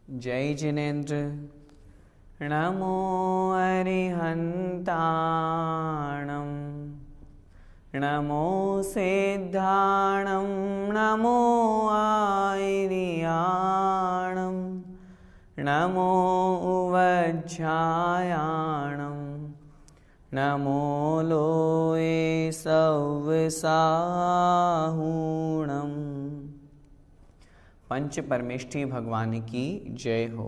जय जिनेन्द्र। नमो अरिहन्ताणं, नमो सिद्धाणं, नमो आयर्याणं, नमो उवज्झायाणं, नमो लोये सव्साहूणम्। पंच परमेष्ठी भगवान की जय हो।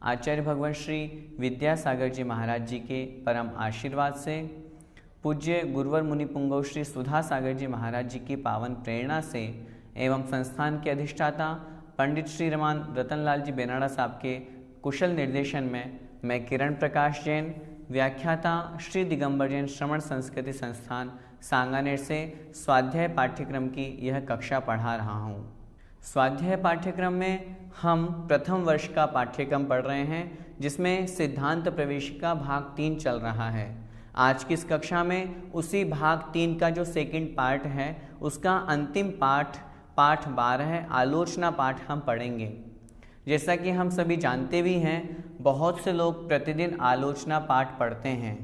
आचार्य भगवान श्री विद्यासागर जी महाराज जी के परम आशीर्वाद से, पूज्य गुरुवर मुनि पुंगव श्री सुधा सागर जी महाराज जी की पावन प्रेरणा से एवं संस्थान के अधिष्ठाता पंडित श्री रमान रतनलाल जी बेनाड़ा साहब के कुशल निर्देशन में मैं किरण प्रकाश जैन, व्याख्याता श्री दिगंबर जैन श्रवण संस्कृति संस्थान सांगानेर से स्वाध्याय पाठ्यक्रम की यह कक्षा पढ़ा रहा हूँ। स्वाध्याय पाठ्यक्रम में हम प्रथम वर्ष का पाठ्यक्रम पढ़ रहे हैं, जिसमें सिद्धांत प्रवेशिका भाग 3 चल रहा है। आज की इस कक्षा में उसी भाग 3 का जो सेकंड पार्ट है, उसका अंतिम पाठ 12 आलोचना पाठ हम पढ़ेंगे। जैसा कि हम सभी जानते भी हैं, बहुत से लोग प्रतिदिन आलोचना पाठ पढ़ते हैं।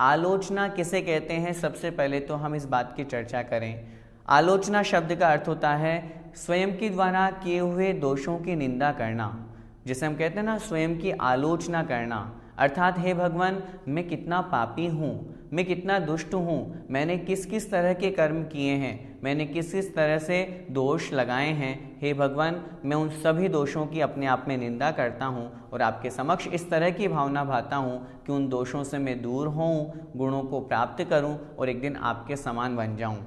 आलोचना किसे कहते हैं, सबसे पहले तो हम इस बात की चर्चा करें। आलोचना शब्द का अर्थ होता है स्वयं के द्वारा किए हुए दोषों की निंदा करना, जिसे हम कहते हैं ना स्वयं की आलोचना करना। अर्थात हे भगवान, मैं कितना पापी हूँ, मैं कितना दुष्ट हूँ, मैंने किस किस तरह के कर्म किए हैं, मैंने किस किस तरह से दोष लगाए हैं। हे भगवान, मैं उन सभी दोषों की अपने आप में निंदा करता हूँ और आपके समक्ष इस तरह की भावना भाता हूँ कि उन दोषों से मैं दूर हूँ, गुणों को प्राप्त करूँ और एक दिन आपके समान बन जाऊँ।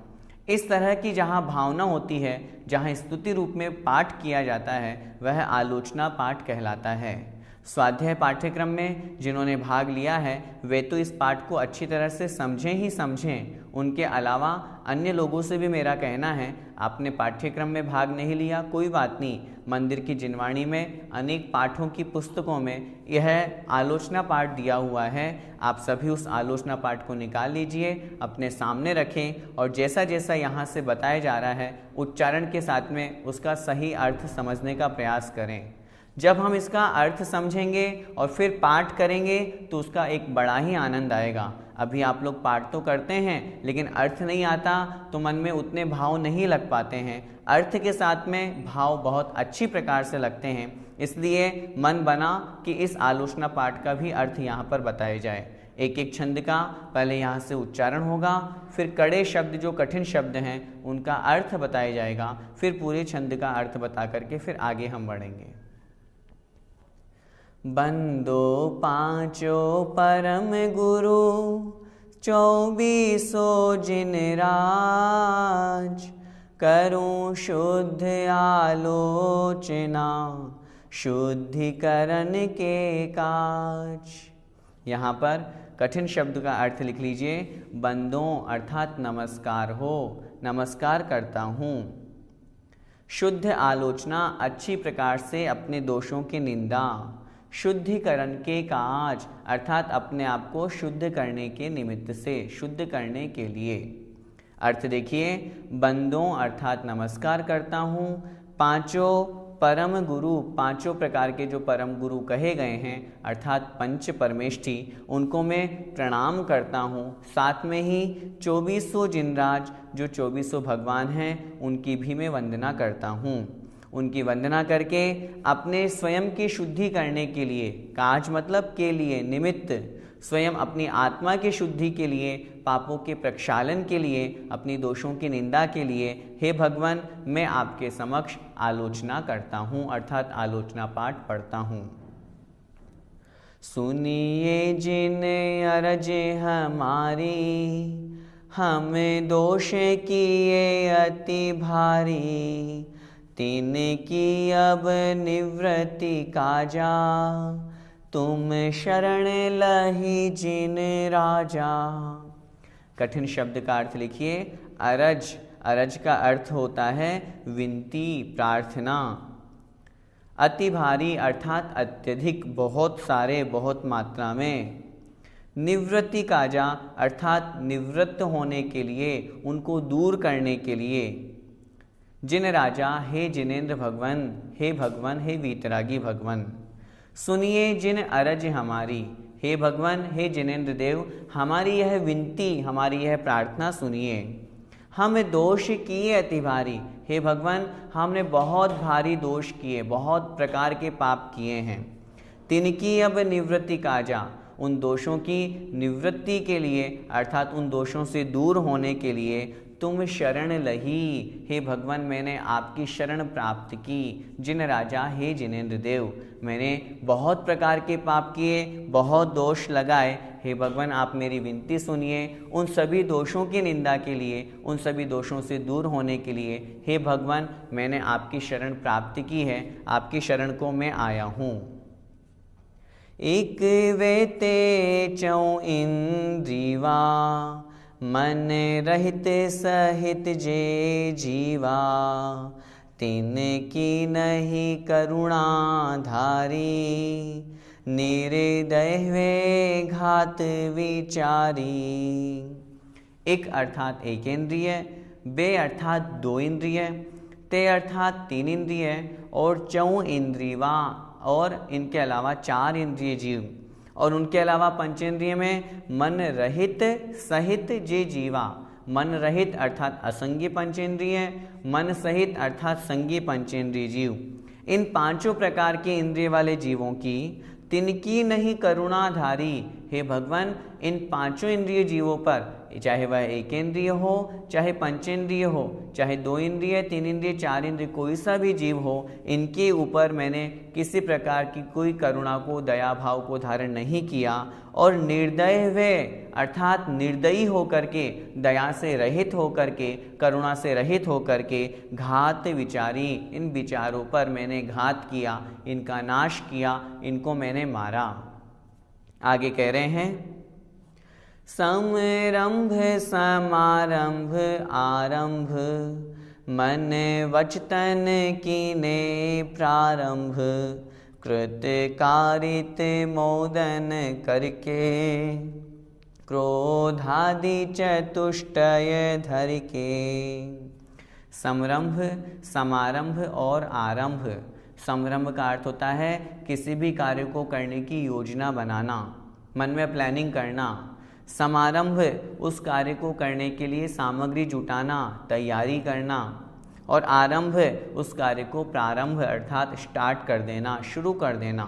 इस तरह की जहाँ भावना होती है, जहाँ स्तुति रूप में पाठ किया जाता है, वह आलोचना पाठ कहलाता है। स्वाध्याय पाठ्यक्रम में जिन्होंने भाग लिया है वे तो इस पाठ को अच्छी तरह से समझें ही समझें। उनके अलावा अन्य लोगों से भी मेरा कहना है, आपने पाठ्यक्रम में भाग नहीं लिया, कोई बात नहीं। मंदिर की जिनवाणी में अनेक पाठों की पुस्तकों में यह आलोचना पाठ दिया हुआ है। आप सभी उस आलोचना पाठ को निकाल लीजिए, अपने सामने रखें और जैसा जैसा यहाँ से बताया जा रहा है, उच्चारण के साथ में उसका सही अर्थ समझने का प्रयास करें। जब हम इसका अर्थ समझेंगे और फिर पाठ करेंगे तो उसका एक बड़ा ही आनंद आएगा। अभी आप लोग पाठ तो करते हैं, लेकिन अर्थ नहीं आता तो मन में उतने भाव नहीं लग पाते हैं। अर्थ के साथ में भाव बहुत अच्छी प्रकार से लगते हैं, इसलिए मन बना कि इस आलोचना पाठ का भी अर्थ यहाँ पर बताया जाए। एक एक छंद का पहले यहाँ से उच्चारण होगा, फिर कड़े शब्द जो कठिन शब्द हैं उनका अर्थ बताया जाएगा, फिर पूरे छंद का अर्थ बता करके फिर आगे हम बढ़ेंगे। बंदो पांचो परम गुरु, 24 जिन राज, करूं शुद्ध आलोचना, शुद्धिकरण के काज। यहाँ पर कठिन शब्द का अर्थ लिख लीजिए। बंदों अर्थात नमस्कार हो, नमस्कार करता हूँ। शुद्ध आलोचना, अच्छी प्रकार से अपने दोषों की निंदा। शुद्धिकरण के काज अर्थात अपने आप को शुद्ध करने के निमित्त से, शुद्ध करने के लिए। अर्थ देखिए, बंदों अर्थात नमस्कार करता हूँ। पांचों परम गुरु, पांचों प्रकार के जो परम गुरु कहे गए हैं अर्थात पंच परमेष्ठी, उनको मैं प्रणाम करता हूँ। साथ में ही 24 जिनराज, जो 24 भगवान हैं, उनकी भी मैं वंदना करता हूँ। उनकी वंदना करके अपने स्वयं की शुद्धि करने के लिए, काज मतलब के लिए, निमित्त, स्वयं अपनी आत्मा की शुद्धि के लिए, पापों के प्रक्षालन के लिए, अपनी दोषों की निंदा के लिए, हे भगवान, मैं आपके समक्ष आलोचना करता हूँ अर्थात आलोचना पाठ पढ़ता हूँ। सुनिए जिन अरज हमारी, हम दोष किए अति भारी, तिन की अब निवृत्ति काजा, तुम शरण लही जिन राजा। कठिन शब्द का अर्थ लिखिए। अरज, अरज का अर्थ होता है विनती, प्रार्थना। अति भारी अर्थात अत्यधिक, बहुत सारे, बहुत मात्रा में। निवृत्ति काजा अर्थात निवृत्त होने के लिए, उनको दूर करने के लिए। जिन राजा हे जिनेन्द्र भगवन, हे भगवन हे वीतरागी भगवन। सुनिए जिन अरज हमारी, हे भगवन हे जिनेन्द्र देव, हमारी यह विनती, हमारी यह प्रार्थना सुनिए। हम दोष किए अति भारी, हे भगवान हमने बहुत भारी दोष किए, बहुत प्रकार के पाप किए हैं। तिनकी अब निवृत्ति काजा, उन दोषों की निवृत्ति के लिए अर्थात उन दोषों से दूर होने के लिए तुम शरण लही, हे भगवान मैंने आपकी शरण प्राप्त की। जिन राजा हे जिनेन्द्र देव, मैंने बहुत प्रकार के पाप किए, बहुत दोष लगाए, हे भगवान आप मेरी विनती सुनिए। उन सभी दोषों की निंदा के लिए, उन सभी दोषों से दूर होने के लिए हे भगवान मैंने आपकी शरण प्राप्त की है, आपकी शरण को मैं आया हूँ। एक वेते चौ इंद्रिवा, मन रहित सहित जे जीवा, तिन की नहीं करुणा धारी, निर्दय वे घात विचारी। एक अर्थात एक इंद्रिय, बे अर्थात दो इंद्रिय, ते अर्थात तीन इंद्रिय, और चौ इंद्रियवा और इनके अलावा चार इंद्रिय जीव, और उनके अलावा पंचेंद्रिय में मन रहित सहित जे जीवा। मन रहित अर्थात असंगी पंचेंद्रिय, मन सहित अर्थात संगी पंचेंद्रिय जीव। इन पांचों प्रकार के इंद्रिय वाले जीवों की तिनकी नहीं करुणाधारी, हे भगवान इन पांचों इंद्रिय जीवों पर, चाहे वह एक इंद्रिय हो, चाहे पंचेंद्रिय हो, चाहे दो इंद्रिय, तीन इंद्रिय, चार इंद्रिय, कोई सा भी जीव हो, इनके ऊपर मैंने किसी प्रकार की कोई करुणा को, दया भाव को धारण नहीं किया। और निर्दय वे अर्थात निर्दयी होकर के, दया से रहित होकर के, करुणा से रहित होकर के, घात विचारी, इन विचारों पर मैंने घात किया, इनका नाश किया, इनको मैंने मारा। आगे कह रहे हैं समरंभ समारंभ आरंभ, मन वचतन कीने प्रारंभ, कृत कारित मोदन करके, क्रोधादि चतुष्टय धर के। समरंभ, समारंभ और आरंभ। समरंभ का अर्थ होता है किसी भी कार्य को करने की योजना बनाना, मन में प्लानिंग करना। समारंभ उस कार्य को करने के लिए सामग्री जुटाना, तैयारी करना। और आरंभ उस कार्य को प्रारंभ अर्थात स्टार्ट कर देना, शुरू कर देना।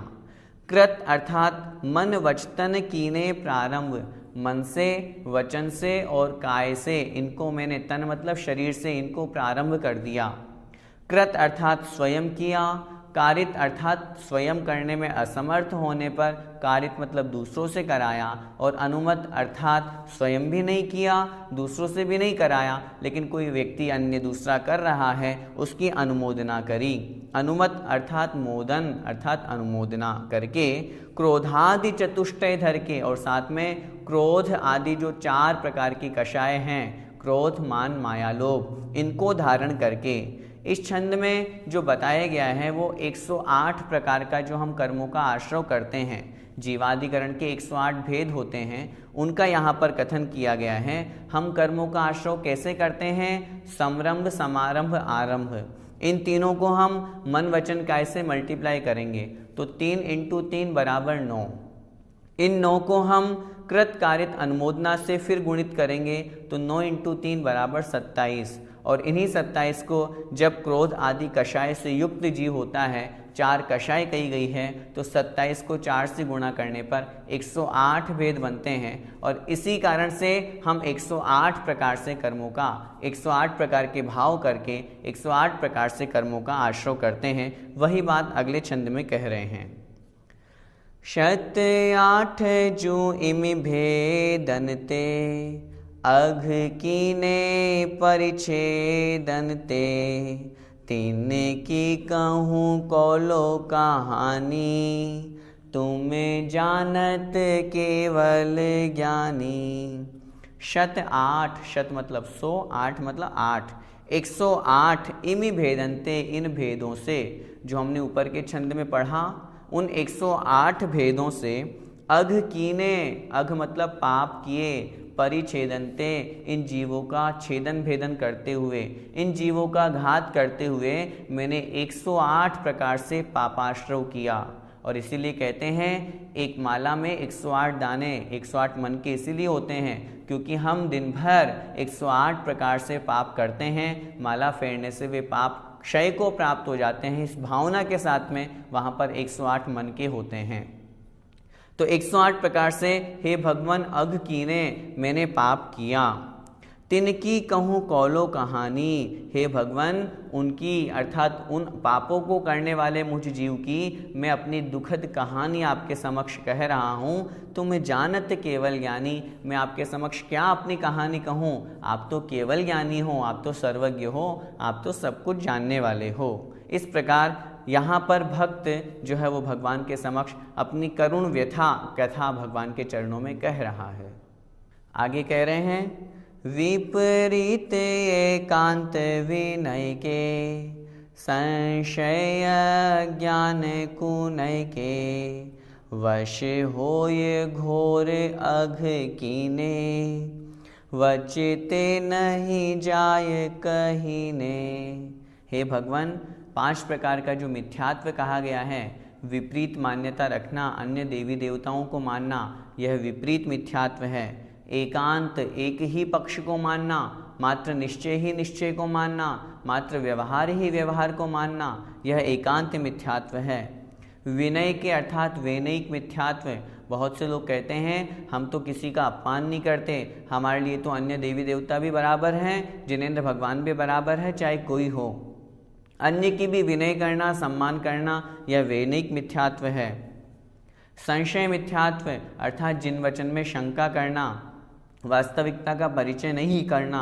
कृत अर्थात मन वचतन कीने प्रारंभ, मन से, वचन से और काय से, इनको मैंने, तन मतलब शरीर से, इनको प्रारंभ कर दिया। कृत अर्थात स्वयं किया, कारित अर्थात स्वयं करने में असमर्थ होने पर, कारित मतलब दूसरों से कराया, और अनुमत अर्थात स्वयं भी नहीं किया, दूसरों से भी नहीं कराया, लेकिन कोई व्यक्ति अन्य दूसरा कर रहा है उसकी अनुमोदना करी। अनुमत अर्थात मोदन अर्थात अनुमोदना करके, क्रोधादि चतुष्टय धर के, और साथ में क्रोध आदि जो चार प्रकार की कषाय हैं, क्रोध मान माया लोभ, इनको धारण करके। इस छंद में जो बताया गया है वो 108 प्रकार का जो हम कर्मों का आश्रय करते हैं, जीवादिकरण के 108 भेद होते हैं, उनका यहाँ पर कथन किया गया है। हम कर्मों का आश्रय कैसे करते हैं? समरंभ, समारंभ, आरंभ, इन तीनों को हम मन वचन काय से मल्टीप्लाई करेंगे तो 3 × 3 = 9। इन 9 को हम कृत कारित अनुमोदना से फिर गुणित करेंगे तो 9 × 3 = 27। और इन्हीं 27 को जब क्रोध आदि कषाय से युक्त जीव होता है, 4 कषाय कही गई है, तो 27 को 4 से गुणा करने पर 108 भेद बनते हैं। और इसी कारण से हम 108 प्रकार से कर्मों का, 108 प्रकार के भाव करके 108 प्रकार से कर्मों का आश्रय करते हैं। वही बात अगले छंद में कह रहे हैं। शत 8 जो इमि भेदनते, अघ कीने परिच्छेदनते, तीन की कहूँ कौलो कहानी, तुम जानत केवल ज्ञानी। शत 8, शत मतलब 100, 8 मतलब 8, 108 इमि भेदन्ते, इन भेदों से जो हमने ऊपर के छंद में पढ़ा, उन 108 भेदों से, अघ कीने, अघ मतलब पाप किए, परिच्छेदन्ते, इन जीवों का छेदन भेदन करते हुए, इन जीवों का घात करते हुए मैंने 108 प्रकार से पापाश्रव किया। और इसीलिए कहते हैं एक माला में 108 दाने, 108 मन के इसीलिए होते हैं क्योंकि हम दिन भर 108 प्रकार से पाप करते हैं। माला फेरने से वे पाप क्षय को प्राप्त हो जाते हैं। इस भावना के साथ में वहाँ पर 108 मन के होते हैं। तो 108 प्रकार से हे भगवान अघ कीने मैंने पाप किया। तिनकी कहूँ कौलो कहानी, हे भगवान उनकी अर्थात उन पापों को करने वाले मुझ जीव की मैं अपनी दुखद कहानी आपके समक्ष कह रहा हूँ। तुम जानत केवल ज्ञानी, मैं आपके समक्ष क्या अपनी कहानी कहूँ, आप तो केवल ज्ञानी हो, आप तो सर्वज्ञ हो, आप तो सब कुछ जानने वाले हो। इस प्रकार यहाँ पर भक्त जो है वो भगवान के समक्ष अपनी करुण व्यथा कथा भगवान के चरणों में कह रहा है। आगे कह रहे हैं विपरीत एकांत विनय के, संशय ज्ञान कुनय के, वश होय घोर अघ कीने, वचिते नहीं जाय कहीने। हे भगवान 5 प्रकार का जो मिथ्यात्व कहा गया है, विपरीत मान्यता रखना, अन्य देवी देवताओं को मानना, यह विपरीत मिथ्यात्व है। एकांत एक ही पक्ष को मानना, मात्र निश्चय ही निश्चय को मानना, मात्र व्यवहार ही व्यवहार को मानना, यह एकांत मिथ्यात्व है। विनय के अर्थात वैनयिक मिथ्यात्व, बहुत से लोग कहते हैं हम तो किसी का अपमान नहीं करते, हमारे लिए तो अन्य देवी देवता भी बराबर हैं, जिनेंद्र भगवान भी बराबर है, चाहे कोई हो। अन्य की भी विनय करना, सम्मान करना, यह वैनयिक मिथ्यात्व है। संशय मिथ्यात्व अर्थात जिन वचन में शंका करना, वास्तविकता का परिचय नहीं करना,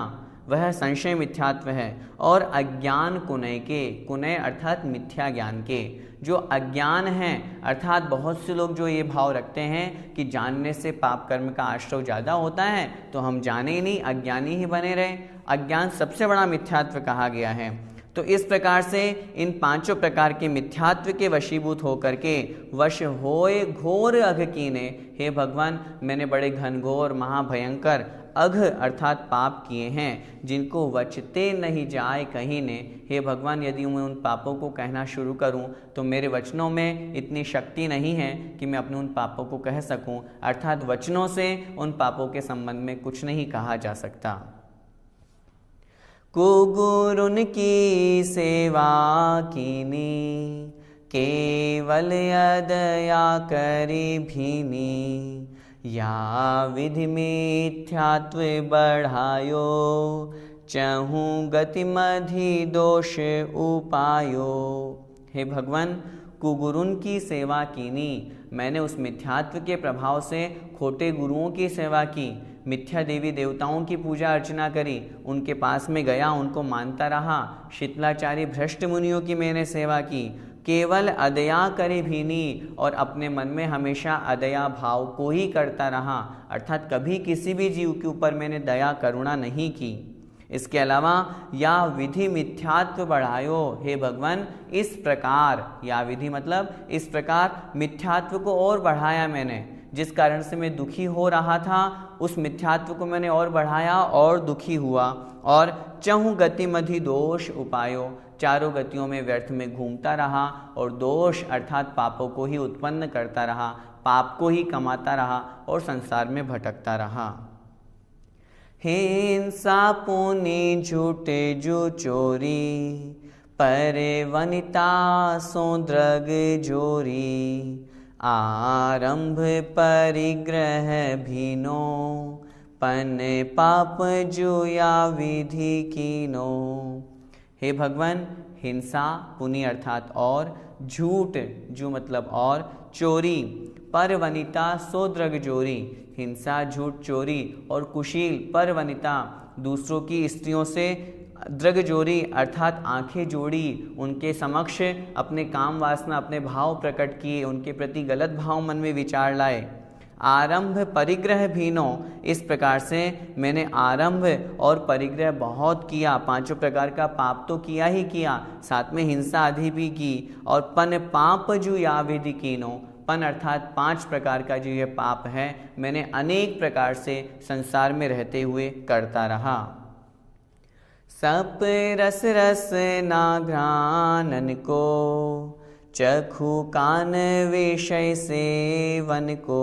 वह संशय मिथ्यात्व है। और अज्ञान कुनय के, कुनय अर्थात मिथ्या ज्ञान के, जो अज्ञान हैं अर्थात बहुत से लोग जो ये भाव रखते हैं कि जानने से पाप कर्म का आश्रय ज़्यादा होता है तो हम जाने ही नहीं, अज्ञानी ही बने रहे। अज्ञान सबसे बड़ा मिथ्यात्व कहा गया है। तो इस प्रकार से इन 5 प्रकार के मिथ्यात्व के वशीभूत होकर के वश होए घोर अघ कीने, हे भगवान मैंने बड़े घनघोर महाभयंकर अघ अर्थात पाप किए हैं, जिनको वचते नहीं जाए कहीं ने। हे भगवान यदि मैं उन पापों को कहना शुरू करूं तो मेरे वचनों में इतनी शक्ति नहीं है कि मैं अपने उन पापों को कह सकूं, अर्थात वचनों से उन पापों के संबंध में कुछ नहीं कहा जा सकता। कुगुरुन की सेवा कीनी, केवल अदया करी भीनी, या विधि मिथ्यात्व बढ़ायो, चहूँ गति मधि दोष उपायो। हे भगवान कुगुरुन की सेवा कीनी, मैंने उस मिथ्यात्व के प्रभाव से खोटे गुरुओं की सेवा की, मिथ्या देवी देवताओं की पूजा अर्चना करी, उनके पास में गया, उनको मानता रहा, शीतलाचारी भ्रष्ट मुनियों की मैंने सेवा की, केवल अदया करे भीनी, और अपने मन में हमेशा अदया भाव को ही करता रहा, अर्थात कभी किसी भी जीव के ऊपर मैंने दया करुणा नहीं की। इसके अलावा या विधि मिथ्यात्व बढ़ायो, हे भगवान इस प्रकार, या विधि मतलब इस प्रकार मिथ्यात्व को और बढ़ाया मैंने, जिस कारण से मैं दुखी हो रहा था उस मिथ्यात्व को मैंने और बढ़ाया और दुखी हुआ। और चहु गति मधि दोष उपायो, चारों गतियों में व्यर्थ में घूमता रहा और दोष अर्थात पापों को ही उत्पन्न करता रहा, पाप को ही कमाता रहा और संसार में भटकता रहा। हिंसा पुनि झूठे जो चोरी, परे वनिता सो द्रग जोरी, आरंभ परिग्रह भीनो, पन पाप जुया विधि कीनो। हे भगवान हिंसा पुनि अर्थात और, झूठ जो मतलब और, चोरी, पर वनिता सो द्रग जोरी, हिंसा झूठ चोरी और कुशील पर वनिता दूसरों की स्त्रियों से द्रग जोरी अर्थात आंखें जोड़ी, उनके समक्ष अपने काम वासना अपने भाव प्रकट किए, उनके प्रति गलत भाव मन में विचार लाए। आरंभ परिग्रह भीनो, इस प्रकार से मैंने आरंभ और परिग्रह बहुत किया, 5 प्रकार का पाप तो किया ही किया, साथ में हिंसा आदि भी की। और पन पाप जु या विधि कीनो, पन अर्थात 5 प्रकार का जो यह पाप है मैंने अनेक प्रकार से संसार में रहते हुए करता रहा। सप रस रस ना घ्राणन को, चखु कान विषय सेवन को,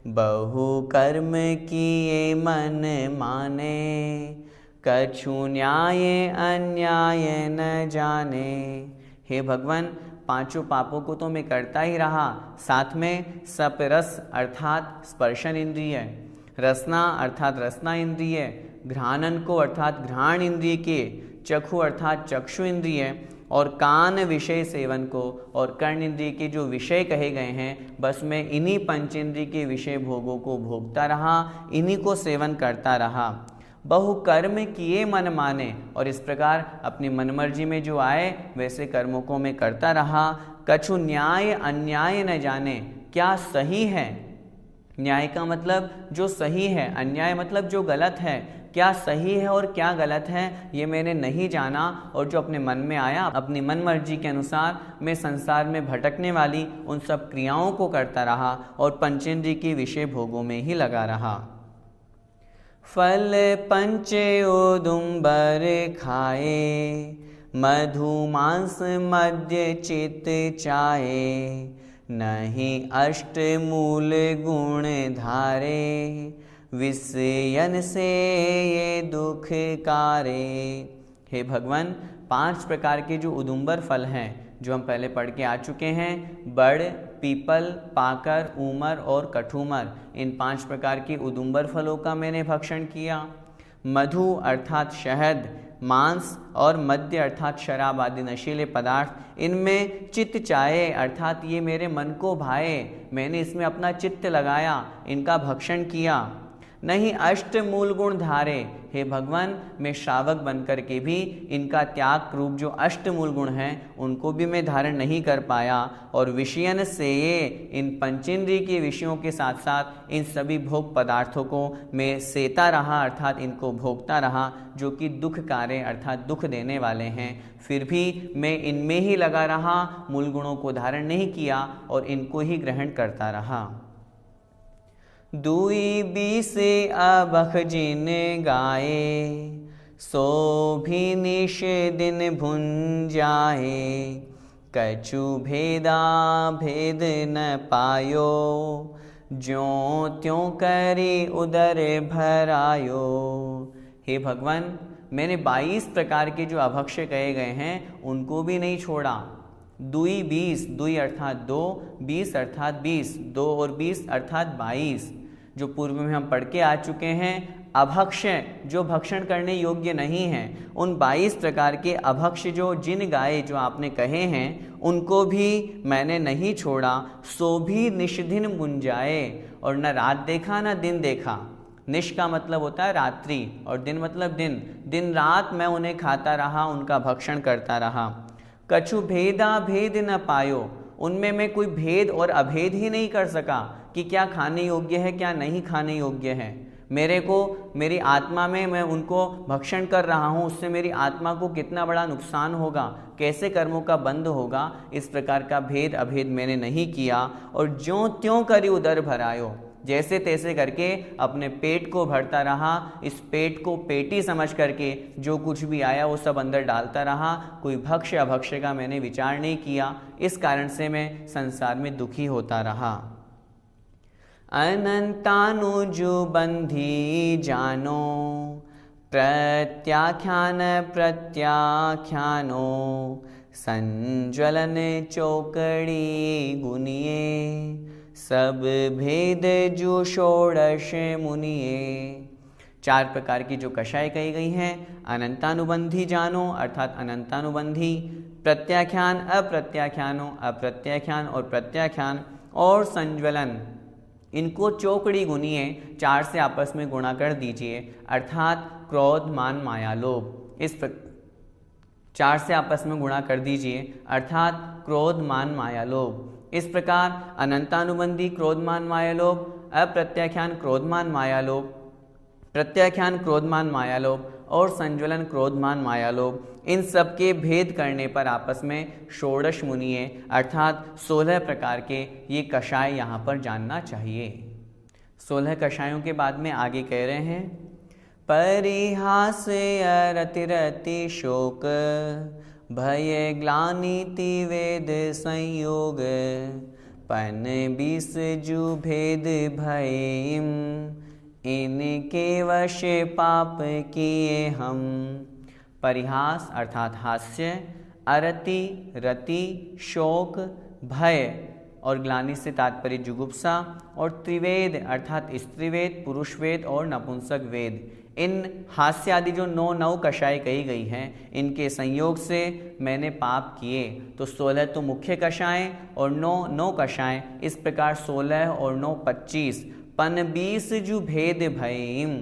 बहु कर्म किए मन माने, कछु न्याय अन्याय न जाने। हे भगवान, पांचों पापों को तो मैं करता ही रहा, साथ में सप रस अर्थात स्पर्शन इंद्रिय, रसना अर्थात रसना इंद्रिय, घ्राणन को अर्थात घ्राण इंद्रिय के, चक्षु अर्थात चक्षु इंद्रिय, और कान विषय सेवन को और कर्ण इंद्रिय के जो विषय कहे गए हैं, बस मैं इन्हीं पंचेंद्रिय के विषय भोगों को भोगता रहा, इन्हीं को सेवन करता रहा। बहु कर्म किए मन माने, और इस प्रकार अपनी मनमर्जी में जो आए वैसे कर्मों को मैं करता रहा। कछु न्याय अन्याय न जाने, क्या सही है, न्याय का मतलब जो सही है, अन्याय मतलब जो गलत है, क्या सही है और क्या गलत है ये मैंने नहीं जाना, और जो अपने मन में आया अपनी मन मर्जी के अनुसार मैं संसार में भटकने वाली उन सब क्रियाओं को करता रहा और पंचेंद्रिय के विषय भोगों में ही लगा रहा। फल पंचे उदुम्बर खाए, मधु मांस मद्य चित्त चाहे, नहीं अष्ट मूल गुण धारे, विषयन से ये दुख कारे। हे भगवान, 5 प्रकार के जो उदुम्बर फल हैं जो हम पहले पढ़ के आ चुके हैं, बड़, पीपल, पाकर, ऊमर और कठूमर, इन 5 प्रकार के उदुम्बर फलों का मैंने भक्षण किया। मधु अर्थात शहद, मांस और मद्य अर्थात शराब आदि नशीले पदार्थ, इनमें चित्त चाहे अर्थात ये मेरे मन को भाए, मैंने इसमें अपना चित्त लगाया, इनका भक्षण किया। नहीं अष्ट मूल गुण धारे, हे भगवान, मैं श्रावक बनकर के भी इनका त्याग रूप जो अष्ट मूल गुण हैं उनको भी मैं धारण नहीं कर पाया, और विषयन से ये इन पंचेंद्रिय के विषयों के साथ साथ इन सभी भोग पदार्थों को मैं सेता रहा अर्थात इनको भोगता रहा, जो कि दुख कार्य अर्थात दुख देने वाले हैं। फिर भी मैं इनमें ही लगा रहा, मूल गुणों को धारण नहीं किया और इनको ही ग्रहण करता रहा। दुई बीसे अबख जिन गाए, सो भी निश दिन भुन जाए, कछु भेदा भेद न पायो, ज्यों त्यों करी उदर भरायो। हे भगवान, मैंने 22 प्रकार के जो अभक्ष्य कहे गए हैं उनको भी नहीं छोड़ा। दुई 20, दुई अर्थात 2, 20 अर्थात 20, 2 और 20 अर्थात 22, जो पूर्व में हम पढ़ के आ चुके हैं। अभक्ष्य जो भक्षण करने योग्य नहीं हैं, उन 22 प्रकार के अभक्ष्य जो जिन गाये जो आपने कहे हैं उनको भी मैंने नहीं छोड़ा। सो भी निष्दिन मुंजाए, और न रात देखा न दिन देखा। निश का मतलब होता है रात्रि और दिन मतलब दिन, दिन रात मैं उन्हें खाता रहा, उनका भक्षण करता रहा। कछु भेदा भेद न पायो, उनमें मैं कोई भेद और अभेद ही नहीं कर सका कि क्या खाने योग्य है क्या नहीं खाने योग्य है। मेरे को मेरी आत्मा में मैं उनको भक्षण कर रहा हूँ, उससे मेरी आत्मा को कितना बड़ा नुकसान होगा, कैसे कर्मों का बंध होगा, इस प्रकार का भेद अभेद मैंने नहीं किया। और ज्यों त्यों करी उदर भरायो, जैसे तैसे करके अपने पेट को भरता रहा। इस पेट को पेटी समझ करके जो कुछ भी आया वो सब अंदर डालता रहा, कोई भक्ष्य अभक्ष्य का मैंने विचार नहीं किया। इस कारण से मैं संसार में दुखी होता रहा। अनंतानुजु बंधी जानो, प्रत्याख्यान प्रत्याख्यानो, संज्वलन चौकड़ी गुनिये, सब भेद जो षोडश मुनिये। 4 प्रकार की जो कषाय कही गई हैं, अनंतानुबंधी जानो अर्थात अनंतानुबंधी, प्रत्याख्यान अप्रत्याख्यानो अप्रत्याख्यान और प्रत्याख्यान, और संज्वलन, इनको चौकड़ी गुनिए, 4 से आपस में गुणा कर दीजिए अर्थात क्रोध मान माया लोभ। इस 4 से आपस में गुणा कर दीजिए अर्थात क्रोध मान माया लोभ। इस प्रकार अनंतानुबंधी क्रोधमान माया लोभ, अप्रत्याख्यान क्रोधमान माया लोभ, प्रत्याख्यान क्रोधमान माया लोभ और संज्वलन क्रोधमान मायालोभ, इन सब के भेद करने पर आपस में षोडश मुनिये अर्थात 16 प्रकार के ये कषाय यहाँ पर जानना चाहिए। 16 कषायों के बाद में आगे कह रहे हैं, परिहास रतिरति शोक भय ग्लानिति वेद संयोग पन 20 जु भेद भयम इनके वश पाप किए हम। परिहास अर्थात हास्य, अरति रति, शोक, भय और ग्लानि से तात्पर्य जुगुप्सा, और त्रिवेद अर्थात स्त्रीवेद, पुरुषवेद और नपुंसक वेद, इन हास्य आदि जो 9 कषाय कही गई हैं, इनके संयोग से मैंने पाप किए। तो 16 तो मुख्य कषाय और 9 कषाय, इस प्रकार 16 और 9 25। पन 20 जु भेद भयम,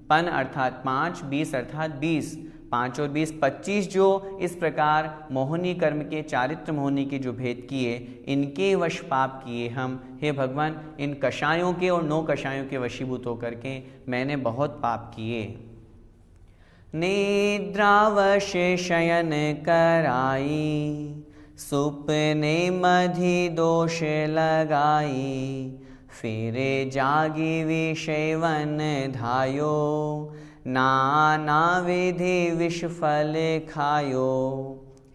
पन अर्थात 5, 20 अर्थात 20, 5 और 20 25 जो इस प्रकार मोहनी कर्म के, चारित्र मोहनी के जो भेद किए, इनके वश पाप किए हम। हे भगवान, इन कषायों के और 9 कषायों के वशीभूत होकर के मैंने बहुत पाप किए। निद्रावश शयन कराई सुपने मधि दोष लगाई फिर जागी विषय वन धायो नाना विधि विष फल खायो।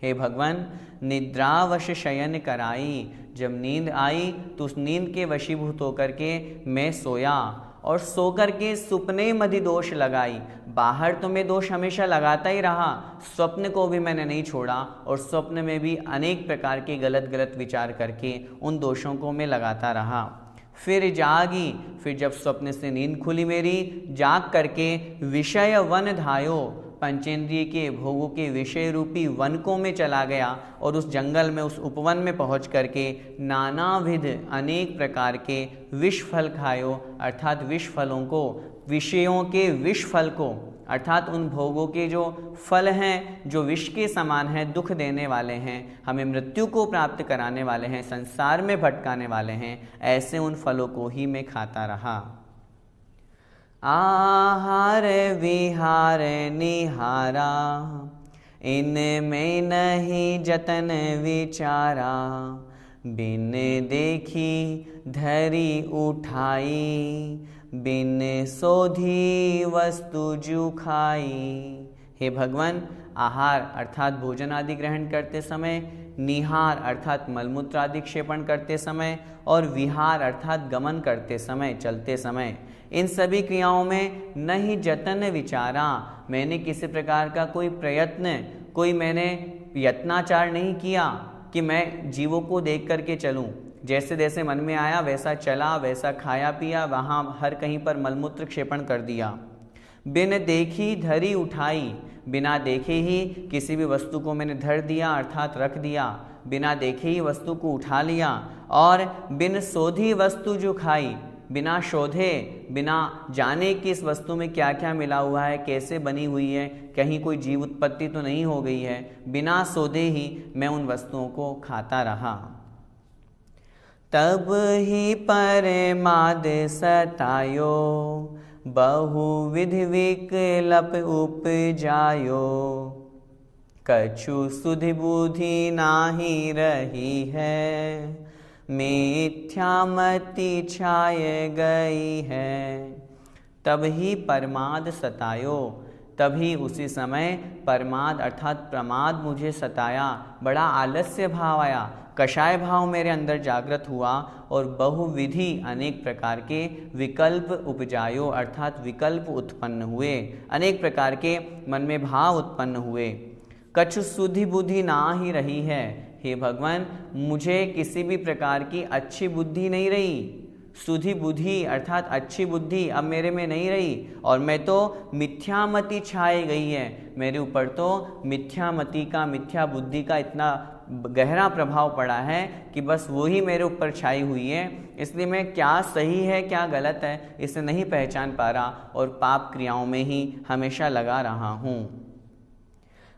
हे भगवान, निद्रावश शयन कराई, जब नींद आई तो उस नींद के वशीभूत होकर के मैं सोया और सोकर के सुपने मधि दोष लगाई। बाहर तो मैं दोष हमेशा लगाता ही रहा, स्वप्न को भी मैंने नहीं छोड़ा और स्वप्न में भी अनेक प्रकार के गलत गलत विचार करके उन दोषों को मैं लगाता रहा। फिर जागी, फिर जब स्वप्न से नींद खुली मेरी, जाग करके विषय वन धायो, पंचेंद्रिय के भोगों के विषय रूपी वन को मैं चला गया और उस जंगल में, उस उपवन में पहुंच करके नानाविध अनेक प्रकार के विष फल खायो, अर्थात विष फलों को, विषयों के विष फल को, अर्थात उन भोगों के जो फल हैं जो विष के समान हैं, दुख देने वाले हैं, हमें मृत्यु को प्राप्त कराने वाले हैं, संसार में भटकाने वाले हैं, ऐसे उन फलों को ही मैं खाता रहा। आहार विहार निहारा इनमें नहीं जतन विचारा बिन देखी धरी उठाई बिन सोधी वस्तु जु खाई। हे भगवान, आहार अर्थात भोजन आदि ग्रहण करते समय, निहार अर्थात मलमूत्र आदि क्षेपण करते समय और विहार अर्थात गमन करते समय, चलते समय, इन सभी क्रियाओं में नहीं जतन विचारा, मैंने किसी प्रकार का कोई प्रयत्न, कोई मैंने यत्नाचार नहीं किया कि मैं जीवों को देख करके चलूं। जैसे जैसे मन में आया वैसा चला, वैसा खाया पिया, वहाँ हर कहीं पर मलमूत्र क्षेपण कर दिया। बिन देखी धरी उठाई, बिना देखे ही किसी भी वस्तु को मैंने धर दिया अर्थात रख दिया, बिना देखे ही वस्तु को उठा लिया। और बिन शोधी वस्तु जो खाई, बिना शोधे, बिना जाने कि इस वस्तु में क्या क्या मिला हुआ है, कैसे बनी हुई है, कहीं कोई जीव उत्पत्ति तो नहीं हो गई है, बिना शोधे ही मैं उन वस्तुओं को खाता रहा। तब ही परमाद सतायो बहुविध विकल्प उपजायो कछु सुधि बुद्धि नाही रही है मिथ्यामति छाए गई है। तब ही परमाद सतायो, तभी उसी समय परमाद अर्थात प्रमाद मुझे सताया, बड़ा आलस्य भाव आया, कषाय भाव मेरे अंदर जागृत हुआ और बहुविधि अनेक प्रकार के विकल्प उपजायो अर्थात विकल्प उत्पन्न हुए, अनेक प्रकार के मन में भाव उत्पन्न हुए। कछु सुधि बुद्धि ना ही रही है। हे भगवान, मुझे किसी भी प्रकार की अच्छी बुद्धि नहीं रही, सुधि बुद्धि अर्थात अच्छी बुद्धि अब मेरे में नहीं रही और मैं तो मिथ्यामति छाई गई है, मेरे ऊपर तो मिथ्यामति का, मिथ्या बुद्धि का इतना गहरा प्रभाव पड़ा है कि बस वो ही मेरे ऊपर छाई हुई है, इसलिए मैं क्या सही है क्या गलत है इसे नहीं पहचान पा रहा और पाप क्रियाओं में ही हमेशा लगा रहा हूँ।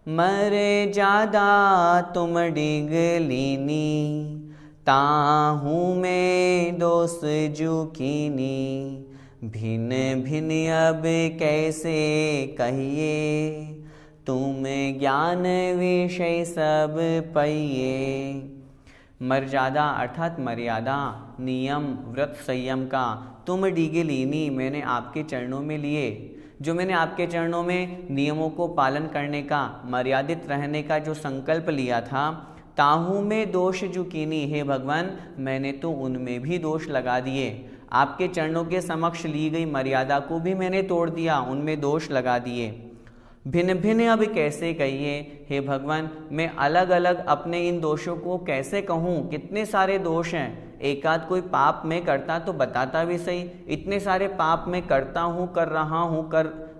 मरे ज्यादा तुम डिग लीनी ताहू में दोष जुकीनी भिन्न भिन्न अब कैसे कहिए, तुम ज्ञान विषय सब पाइए। मर्यादा अर्थात मर्यादा, नियम, व्रत, संयम का तुम डीगे लीनी मैंने आपके चरणों में लिए। जो मैंने आपके चरणों में नियमों को पालन करने का, मर्यादित रहने का जो संकल्प लिया था, ताहू में दोष जो कीनी, हे भगवान मैंने तो उनमें भी दोष लगा दिए। आपके चरणों के समक्ष ली गई मर्यादा को भी मैंने तोड़ दिया, उनमें दोष लगा दिए। भिन्न भिन्न अब कैसे कहिए, हे भगवान मैं अलग अलग अपने इन दोषों को कैसे कहूँ। कितने सारे दोष हैं, एकाध कोई पाप मैं करता तो बताता भी सही। इतने सारे पाप मैं करता हूँ, कर रहा हूँ,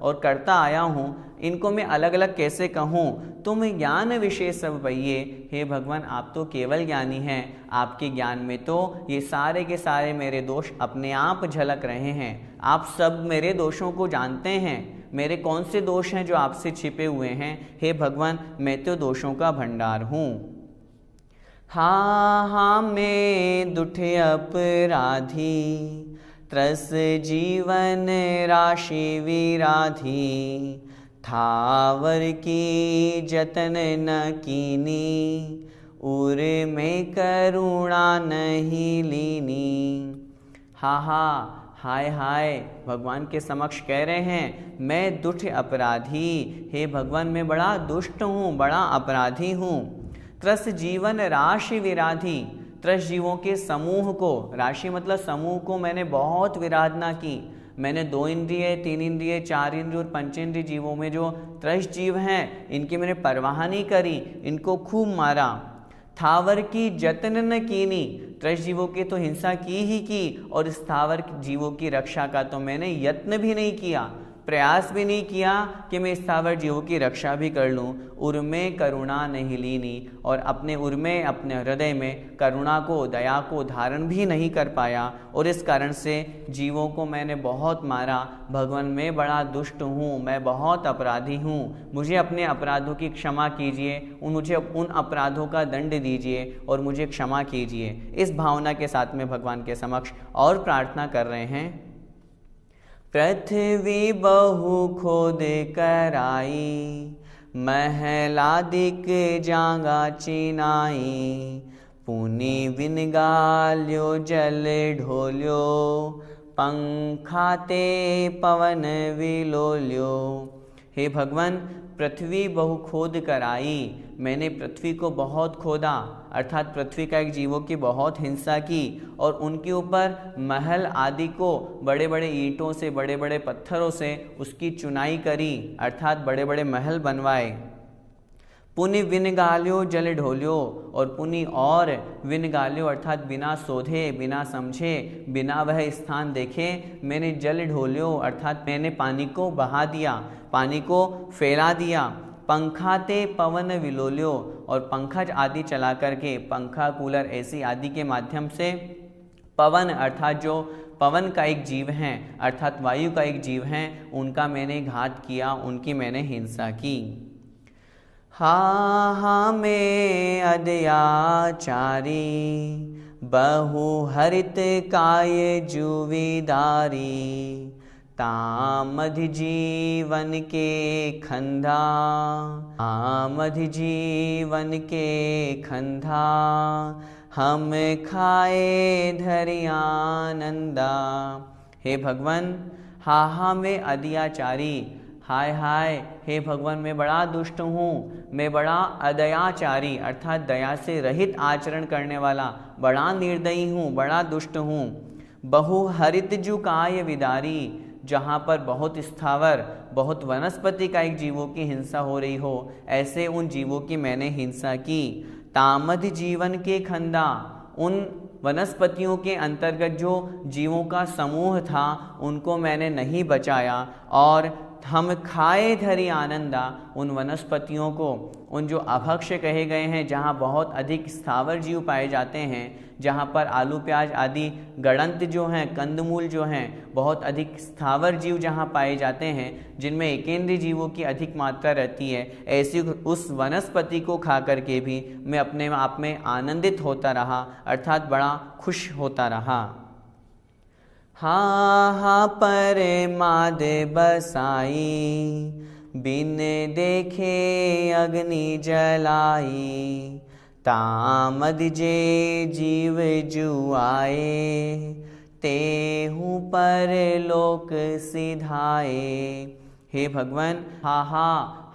और करता आया हूँ, इनको मैं अलग अलग कैसे कहूँ। तुम ज्ञान विषय सब पाइए, हे भगवान आप तो केवल ज्ञानी हैं। आपके ज्ञान में तो ये सारे के सारे मेरे दोष अपने आप झलक रहे हैं। आप सब मेरे दोषों को जानते हैं। मेरे कौन से दोष हैं जो आपसे छिपे हुए हैं। हे भगवान मैं तो दोषों का भंडार हूँ। हाँ मैं दुठ अपराधी, त्रस जीवन राशि विराधी। थावर की जतन न कीनी, उर में करुणा नहीं लीनी। हा हाय हाय भगवान के समक्ष कह रहे हैं मैं दुष्ट अपराधी। हे भगवान मैं बड़ा दुष्ट हूँ, बड़ा अपराधी हूँ। त्रस जीवन राशि विराधी, त्रस जीवों के समूह को, राशि मतलब समूह को मैंने बहुत विराधना की। मैंने 2 इंद्रिय, 3 इंद्रिय, 4 इंद्रिय और पंचेंद्रिय जीवों में जो त्रस जीव हैं इनकी मैंने परवाह नहीं करी, इनको खूब मारा। थावर की जतन न कीनी, त्रस जीवों की तो हिंसा की और स्थावर जीवों की रक्षा का तो मैंने यत्न भी नहीं किया, प्रयास भी नहीं किया कि मैं स्थावर जीवों की रक्षा भी कर लूँ। उर्मे करुणा नहीं लीनी, और अपने उर्मे अपने हृदय में करुणा को, दया को धारण भी नहीं कर पाया, और इस कारण से जीवों को मैंने बहुत मारा। भगवान मैं बड़ा दुष्ट हूँ, मैं बहुत अपराधी हूँ। मुझे अपने अपराधों की क्षमा कीजिए, मुझे उन अपराधों का दंड दीजिए और मुझे क्षमा कीजिए। इस भावना के साथ में भगवान के समक्ष और प्रार्थना कर रहे हैं। पृथ्वी बहु खोद कराई, महलादिक जांगा चिनाई। पुनि बिन गाल्यो जल ढोल्यो, पंखाते पवन विलोल्यो। हे भगवान पृथ्वी बहु खोद कराई, मैंने पृथ्वी को बहुत खोदा, अर्थात पृथ्वी का एक जीवों की बहुत हिंसा की और उनके ऊपर महल आदि को बड़े बड़े ईंटों से, बड़े बड़े पत्थरों से उसकी चुनाई करी, अर्थात बड़े बड़े महल बनवाए। पुनि विन गाल्यो जल ढोल्यो, और पुनि और विन गाल्यो अर्थात बिना सोधे, बिना समझे, बिना वह स्थान देखे मैंने जल ढोल्यो अर्थात मैंने पानी को बहा दिया, पानी को फैला दिया। पंखाते पवन विलोल्यो, और पंखज आदि चला करके, पंखा, कूलर, एसी आदि के माध्यम से पवन अर्थात जो पवन का एक जीव हैं, अर्थात वायु का एक जीव हैं, उनका मैंने घात किया, उनकी मैंने हिंसा की। हा में अदयाचारी, बहु हरित काय जुविदारी। तामधि जीवन के खंधा, तामधि जीवन के खंधा। हम खाए धरि आनंदा। हे भगवान हा में अदयाचारी, हाय हाय हे भगवान मैं बड़ा दुष्ट हूँ, मैं बड़ा अदयाचारी अर्थात दया से रहित आचरण करने वाला बड़ा निर्दयी हूँ, बड़ा दुष्ट हूँ। बहु हरित जु काय विदारी, जहाँ पर बहुत स्थावर, बहुत वनस्पति का एक जीवों की हिंसा हो रही हो, ऐसे उन जीवों की मैंने हिंसा की। तामध जीवन के खंदा, उन वनस्पतियों के अंतर्गत जो जीवों का समूह था उनको मैंने नहीं बचाया। और हम खाए धरि आनंदा, उन वनस्पतियों को, उन जो अभक्ष्य कहे गए हैं, जहाँ बहुत अधिक स्थावर जीव पाए जाते हैं, जहाँ पर आलू प्याज आदि गड़ंत जो हैं, कंदमूल जो हैं, बहुत अधिक स्थावर जीव जहाँ पाए जाते हैं, जिनमें एकेंद्रीय जीवों की अधिक मात्रा रहती है, ऐसी उस वनस्पति को खा करके भी मैं अपने आप में आनंदित होता रहा, अर्थात बड़ा खुश होता रहा। हा पर माद बसाई, बिन देखे अग्नि जलाई। तामद जे जीव जुआए, तेहू पर लोक सिधाए। हे भगवान, हा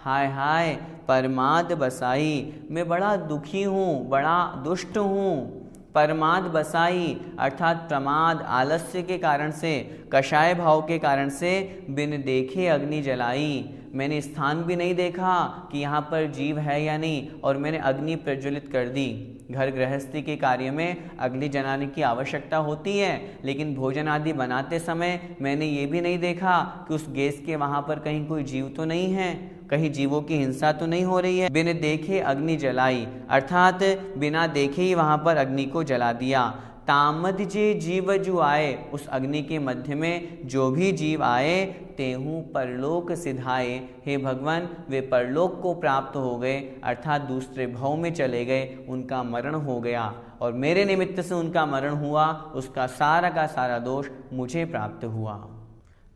हाय हाय परमाद बसाई, मैं बड़ा दुखी हूँ, बड़ा दुष्ट हूँ। परमाद बसाई अर्थात प्रमाद आलस्य के कारण से, कषाय भाव के कारण से बिन देखे अग्नि जलाई। मैंने स्थान भी नहीं देखा कि यहाँ पर जीव है या नहीं, और मैंने अग्नि प्रज्वलित कर दी। घर गृहस्थी के कार्य में अग्नि जलाने की आवश्यकता होती है, लेकिन भोजन आदि बनाते समय मैंने ये भी नहीं देखा कि उस गैस के वहाँ पर कहीं कोई जीव तो नहीं है, कहीं जीवों की हिंसा तो नहीं हो रही है। बिन देखे अग्नि जलाई अर्थात बिना देखे ही वहाँ पर अग्नि को जला दिया। तामद जे जीव जो आए, उस अग्नि के मध्य में जो भी जीव आए, तेहू परलोक सिधाए। हे भगवान, वे परलोक को प्राप्त हो गए, अर्थात दूसरे भव में चले गए, उनका मरण हो गया, और मेरे निमित्त से उनका मरण हुआ, उसका सारा का सारा दोष मुझे प्राप्त हुआ।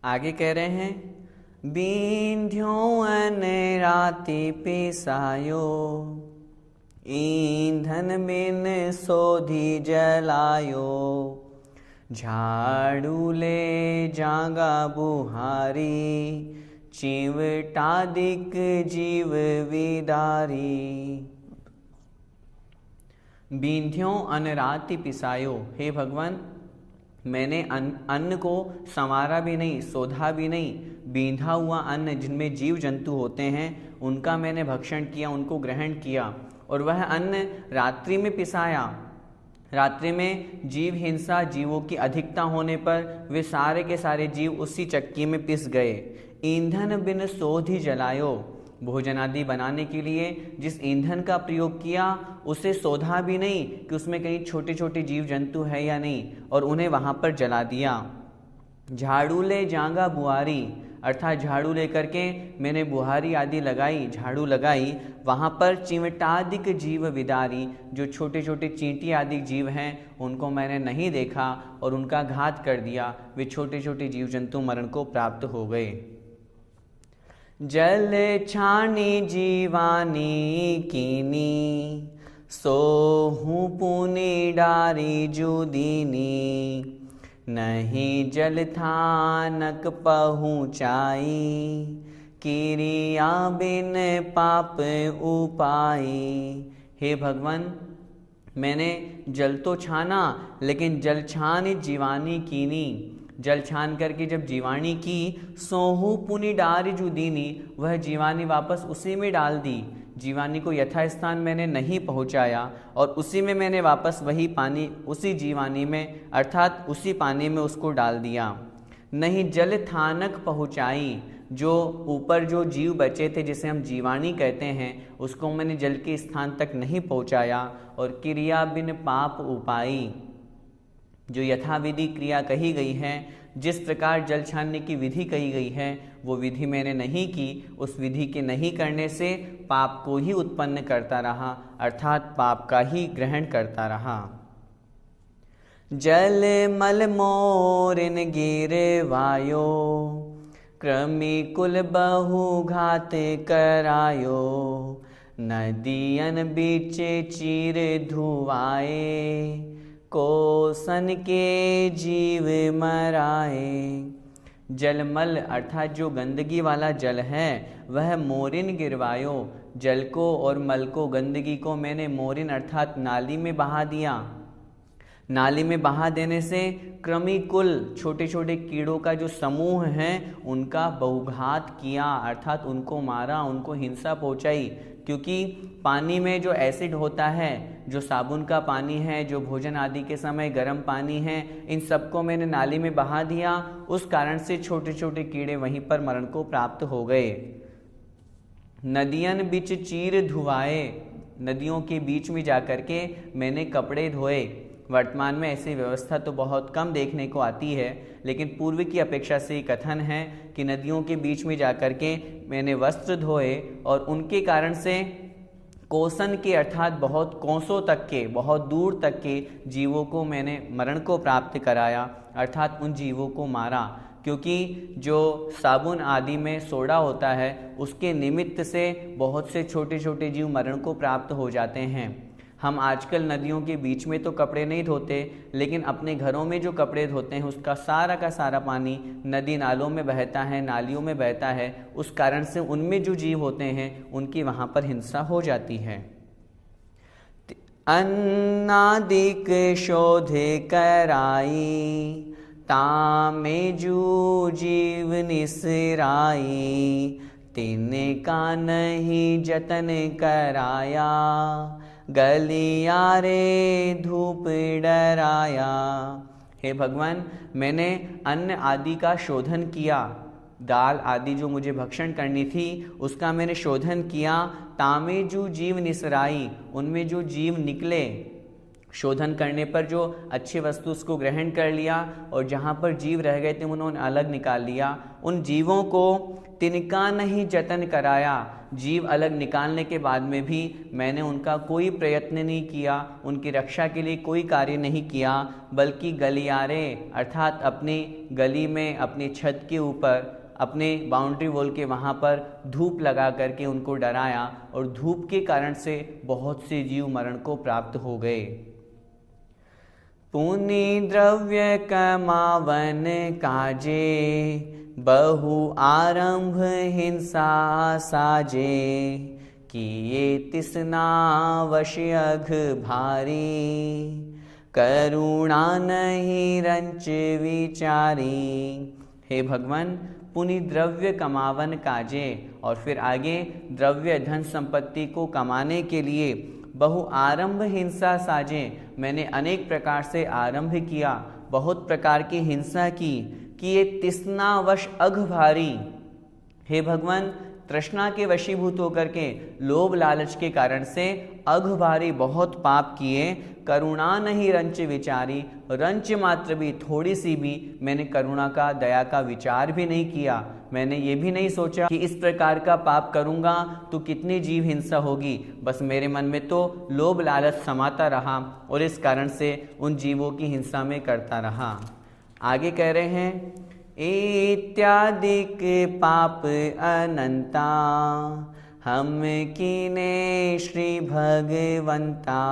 आगे कह रहे हैं, बिंध्यो अन राति पिसायो, ईंधन बिन सोधी जलायो। झाड़ू ले जागा बुहारी, चिवटादिक जीव विदारी। बिंध्यो अन राति पिसायो, हे भगवान, मैंने अन्न को संवारा भी नहीं, सोधा भी नहीं। बींधा हुआ अन्न जिनमें जीव जंतु होते हैं, उनका मैंने भक्षण किया, उनको ग्रहण किया, और वह अन्न रात्रि में पिसाया। रात्रि में जीव हिंसा, जीवों की अधिकता होने पर वे सारे के सारे जीव उसी चक्की में पिस गए। ईंधन बिन सोधि जलायो, भोजन आदि बनाने के लिए जिस ईंधन का प्रयोग किया उसे सोधा भी नहीं कि उसमें कहीं छोटे छोटे जीव जंतु है या नहीं, और उन्हें वहाँ पर जला दिया। झाड़ू ले जांगा बुआरी, अर्थात झाड़ू लेकर के मैंने बुहारी आदि लगाई, झाड़ू लगाई, वहाँ पर चिमटादिक जीव विदारी, जो छोटे छोटे चींटी आदि जीव हैं उनको मैंने नहीं देखा और उनका घात कर दिया। वे छोटे छोटे जीव जंतु मरण को प्राप्त हो गए। जल छानी जीवानी कीनी, सोहू पुनि डारी जुदीनी। नहीं जल थानक पहुँचाई, किरिया बिन पाप उपाई। हे भगवान, मैंने जल तो छाना, लेकिन जल छानी जीवानी कीनी, जल छान करके जब जीवानी की, सोहू पुनि डारी जुदीनी, वह जीवानी वापस उसी में डाल दी। जीवानी को यथास्थान मैंने नहीं पहुंचाया, और उसी में मैंने वापस वही पानी उसी जीवानी में, अर्थात उसी पानी में उसको डाल दिया। नहीं जल थानक पहुँचाई, जो ऊपर जो जीव बचे थे जिसे हम जीवानी कहते हैं, उसको मैंने जल के स्थान तक नहीं पहुँचाया। और क्रिया बिन पाप उपाई, जो यथाविधि क्रिया कही गई है, जिस प्रकार जल छानने की विधि कही गई है, वो विधि मैंने नहीं की। उस विधि के नहीं करने से पाप को ही उत्पन्न करता रहा, अर्थात पाप का ही ग्रहण करता रहा। जल मल मोरिन गिर वायो, क्रमी कुल बहु घात करायो। नदियन बीच चीर धुआए, कोसन के जीव मराए। जलमल अर्थात जो गंदगी वाला जल है, वह मोरिन गिरवायो, जल को और मल को, गंदगी को मैंने मोरिन अर्थात नाली में बहा दिया। नाली में बहा देने से क्रमी कुल, छोटे छोटे कीड़ों का जो समूह है, उनका बहुघात किया, अर्थात उनको मारा, उनको हिंसा पहुंचाई। क्योंकि पानी में जो एसिड होता है, जो साबुन का पानी है, जो भोजन आदि के समय गर्म पानी है, इन सबको मैंने नाली में बहा दिया। उस कारण से छोटे छोटे कीड़े वहीं पर मरण को प्राप्त हो गए। नदियन बीच चीर धुआए, नदियों के बीच में जाकर के मैंने कपड़े धोए। वर्तमान में ऐसी व्यवस्था तो बहुत कम देखने को आती है, लेकिन पूर्व की अपेक्षा से कथन है कि नदियों के बीच में जाकर के मैंने वस्त्र धोए, और उनके कारण से कोसन के अर्थात बहुत कोसों तक के, बहुत दूर तक के जीवों को मैंने मरण को प्राप्त कराया, अर्थात उन जीवों को मारा, क्योंकि जो साबुन आदि में सोडा होता है उसके निमित्त से बहुत से छोटे छोटे जीव मरण को प्राप्त हो जाते हैं। हम आजकल नदियों के बीच में तो कपड़े नहीं धोते, लेकिन अपने घरों में जो कपड़े धोते हैं उसका सारा का सारा पानी नदी नालों में बहता है, नालियों में बहता है। उस कारण से उनमें जो जीव होते हैं उनकी वहाँ पर हिंसा हो जाती है। अन्नादिक शोध कराई, तामे जू जीव निसराई, तिनका नहीं जतन कराया, गलिया रे धूप डराया। हे भगवान, मैंने अन्न आदि का शोधन किया, दाल आदि जो मुझे भक्षण करनी थी उसका मैंने शोधन किया। तामे जो जीव निसराई, उनमें जो जीव निकले, शोधन करने पर जो अच्छी वस्तु उसको ग्रहण कर लिया और जहाँ पर जीव रह गए थे उन्होंने अलग निकाल लिया। उन जीवों को तिनका नहीं जतन कराया, जीव अलग निकालने के बाद में भी मैंने उनका कोई प्रयत्न नहीं किया, उनकी रक्षा के लिए कोई कार्य नहीं किया, बल्कि गलियारे अर्थात अपनी गली में, अपनी छत के ऊपर, अपने बाउंड्री वॉल के वहाँ पर धूप लगा करके उनको डराया और धूप के कारण से बहुत से जीव मरण को प्राप्त हो गए। पुण्य द्रव्य कमावन काजे, बहु आरंभ हिंसा साजे, किए तिसना वश अघ भारी, करुणा नहीं रंच विचारी। हे भगवान, पुण्य द्रव्य कमावन काजे, और फिर आगे द्रव्य धन संपत्ति को कमाने के लिए बहु आरंभ हिंसा साजे, मैंने अनेक प्रकार से आरंभ किया, बहुत प्रकार की हिंसा की, कि ये तिस्ना वश अघ भारी। हे भगवान, तृष्णा के वशीभूत होकर के, लोभ लालच के कारण से अघ भारी बहुत पाप किए, करुणा नहीं रंच विचारी, रंच मात्र भी, थोड़ी सी भी मैंने करुणा का, दया का विचार भी नहीं किया। मैंने ये भी नहीं सोचा कि इस प्रकार का पाप करूँगा तो कितनी जीव हिंसा होगी, बस मेरे मन में तो लोभ लालच समाता रहा और इस कारण से उन जीवों की हिंसा में करता रहा। आगे कह रहे हैं, इत्यादिक पाप अनंता, हम कीने श्री भगवंता,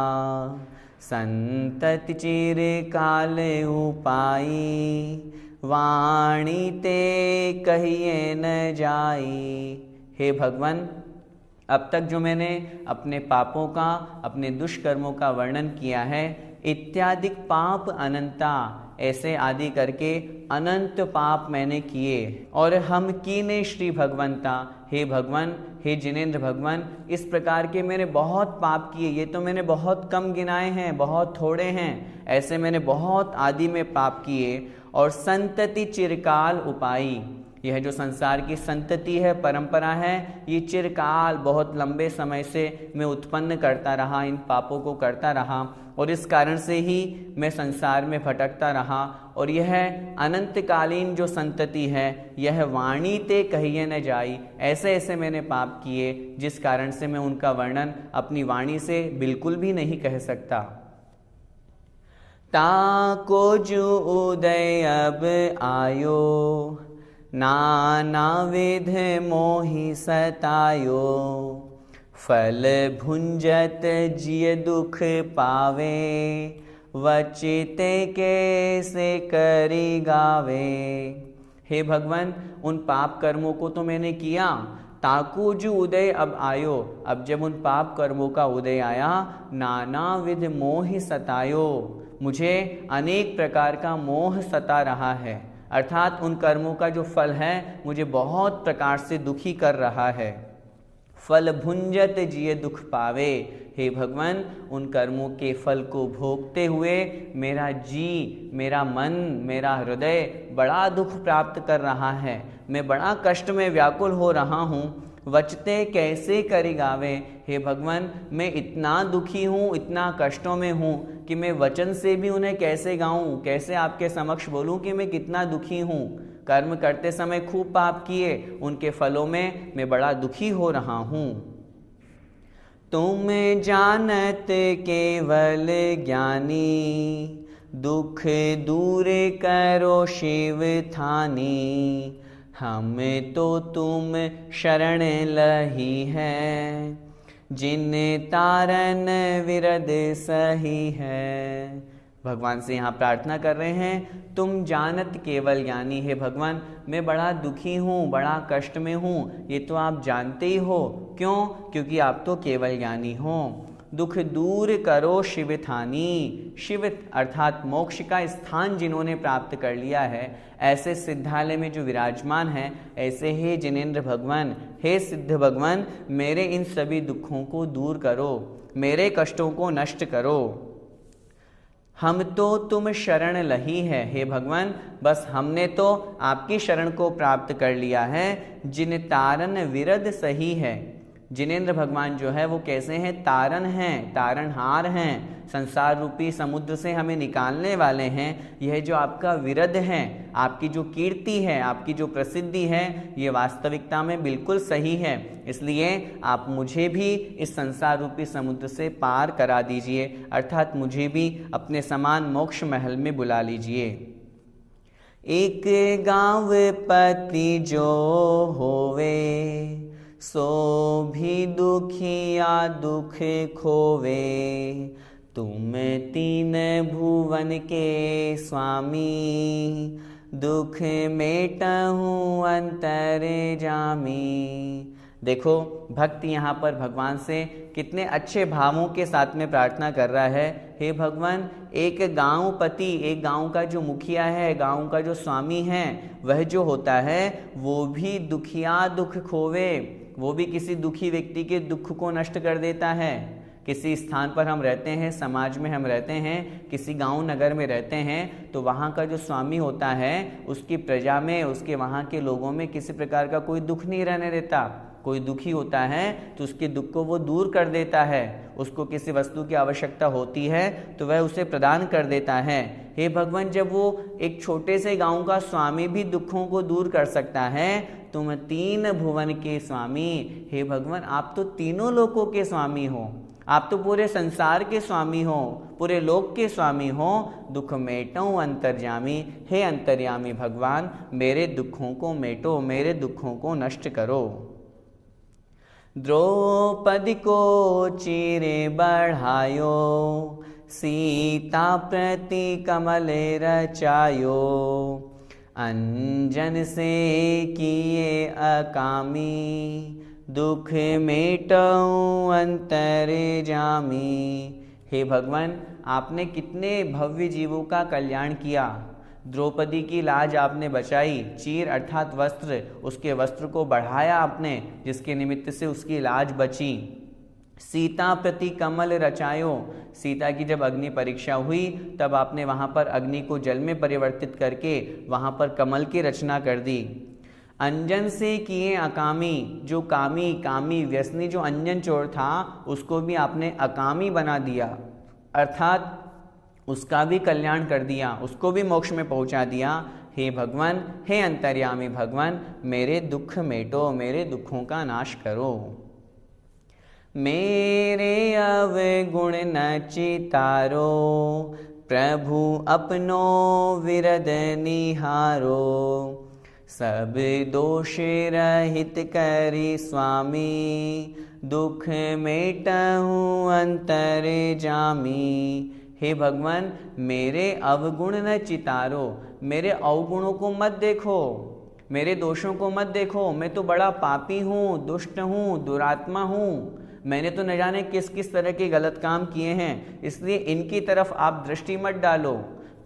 संतति चिर काल उपाई, वाणी ते कहिए न जाई। हे भगवान, अब तक जो मैंने अपने पापों का, अपने दुष्कर्मों का वर्णन किया है, इत्यादि पाप अनंता, ऐसे आदि करके अनंत पाप मैंने किए, और हम कीने श्री भगवंता, हे भगवान, हे जिनेंद्र भगवान, इस प्रकार के मैंने बहुत पाप किए। ये तो मैंने बहुत कम गिनाए हैं, बहुत थोड़े हैं, ऐसे मैंने बहुत आदि में पाप किए। और संतति चिरकाल उपाई, यह जो संसार की संतति है, परंपरा है, ये चिरकाल बहुत लंबे समय से मैं उत्पन्न करता रहा, इन पापों को करता रहा, और इस कारण से ही मैं संसार में भटकता रहा। और यह अनंतकालीन जो संतति है, यह वाणी ते कहिए न जाई, ऐसे ऐसे मैंने पाप किए जिस कारण से मैं उनका वर्णन अपनी वाणी से बिल्कुल भी नहीं कह सकता। ताको जो उदय अब आयो, नाना विध मोहि सतायो, फल भुंजत जिय दुख पावे, वचिते कैसे करी गावे। हे भगवान, उन पाप कर्मों को तो मैंने किया, ताकू जो उदय अब आयो, अब जब उन पाप कर्मों का उदय आया, नाना विध मोहि सतायो, मुझे अनेक प्रकार का मोह सता रहा है, अर्थात उन कर्मों का जो फल है मुझे बहुत प्रकार से दुखी कर रहा है। फल भुंजत जिए दुख पावे, हे भगवान, उन कर्मों के फल को भोगते हुए मेरा जी, मेरा मन, मेरा हृदय बड़ा दुख प्राप्त कर रहा है, मैं बड़ा कष्ट में व्याकुल हो रहा हूँ। वचते कैसे करी गावे, हे भगवान, मैं इतना दुखी हूँ, इतना कष्टों में हूँ कि मैं वचन से भी उन्हें कैसे गाऊँ, कैसे आपके समक्ष बोलूँ कि मैं कितना दुखी हूँ। कर्म करते समय खूब पाप किए, उनके फलों में मैं बड़ा दुखी हो रहा हूँ। तुम जानत केवल ज्ञानी, दुख दूर करो शिव थानी। हम तो तुम शरण लही है, जिन तारन विरद सही है। भगवान से यहाँ प्रार्थना कर रहे हैं, तुम जानत केवल ज्ञानी। है भगवान, मैं बड़ा दुखी हूँ, बड़ा कष्ट में हूँ, ये तो आप जानते ही हो। क्यों? क्योंकि आप तो केवल ज्ञानी हो। दुख दूर करो शिव थानी। शिव अर्थात मोक्ष का स्थान जिन्होंने प्राप्त कर लिया है, ऐसे सिद्धालय में जो विराजमान है, ऐसे हे जिनेंद्र भगवान, हे सिद्ध भगवान, मेरे इन सभी दुखों को दूर करो, मेरे कष्टों को नष्ट करो। हम तो तुम शरण लही है। हे भगवान, बस हमने तो आपकी शरण को प्राप्त कर लिया है। जिन तारन विरद सही है। जिनेंद्र भगवान जो है वो कैसे हैं? तारन हैं, तारनहार हैं, संसार रूपी समुद्र से हमें निकालने वाले हैं। यह जो आपका विरद है, आपकी जो कीर्ति है, आपकी जो प्रसिद्धि है, ये वास्तविकता में बिल्कुल सही है। इसलिए आप मुझे भी इस संसार रूपी समुद्र से पार करा दीजिए, अर्थात मुझे भी अपने समान मोक्ष महल में बुला लीजिए। एक गांव पति जो होवे, सो भी दुखिया दुख खोवे। तुम तीन भुवन के स्वामी, दुख मेटहूँ अंतर जामी। देखो, भक्त यहाँ पर भगवान से कितने अच्छे भावों के साथ में प्रार्थना कर रहा है। हे भगवान, एक गांव पति, एक गांव का जो मुखिया है, गांव का जो स्वामी है, वह जो होता है वो भी दुखिया दुख खोवे। वो भी किसी दुखी व्यक्ति के दुख को नष्ट कर देता है। किसी स्थान पर हम रहते हैं, समाज में हम रहते हैं, किसी गांव नगर में रहते हैं, तो वहाँ का जो स्वामी होता है, उसकी प्रजा में, उसके वहाँ के लोगों में किसी प्रकार का कोई दुख नहीं रहने देता। कोई दुखी होता है तो उसके दुख को वो दूर कर देता है। उसको किसी वस्तु की आवश्यकता होती है तो वह उसे प्रदान कर देता है। हे भगवान, जब वो एक छोटे से गांव का स्वामी भी दुखों को दूर कर सकता है, तुम तीन भुवन के स्वामी, हे भगवान, आप तो तीनों लोकों के स्वामी हो। आप तो पूरे संसार के स्वामी हो, पूरे लोक के स्वामी हो। दुख मेटो अंतर्यामी, हे अंतर्यामी भगवान, मेरे दुखों को मेटो, मेरे दुखों को नष्ट करो। द्रौपदी को चीरे बढ़ायो, सीता प्रति कमल रचायो। अंजन से किए अकामी, दुख मेटऊँ अंतर जामी। हे भगवान, आपने कितने भव्य जीवों का कल्याण किया। द्रौपदी की लाज आपने बचाई। चीर अर्थात वस्त्र, उसके वस्त्र को बढ़ाया आपने, जिसके निमित्त से उसकी लाज बची। सीता प्रति कमल रचायो, सीता की जब अग्नि परीक्षा हुई तब आपने वहाँ पर अग्नि को जल में परिवर्तित करके वहाँ पर कमल की रचना कर दी। अंजन से किए अकामी, जो कामी व्यसनी जो अंजन चोर था, उसको भी आपने अकामी बना दिया, अर्थात उसका भी कल्याण कर दिया, उसको भी मोक्ष में पहुंचा दिया। हे भगवान, हे अंतर्यामी भगवान, मेरे दुख मेटो, मेरे दुखों का नाश करो। मेरे अवगुण न चितारो, प्रभु अपनो विरद निहारो। सब दोष रहित करी स्वामी, दुख मेटहूँ अंतर जामी। हे भगवान, मेरे अवगुण न चितारो, मेरे अवगुणों को मत देखो, मेरे दोषों को मत देखो। मैं तो बड़ा पापी हूँ, दुष्ट हूँ, दुरात्मा हूँ। मैंने तो न जाने किस किस तरह के गलत काम किए हैं, इसलिए इनकी तरफ आप दृष्टि मत डालो।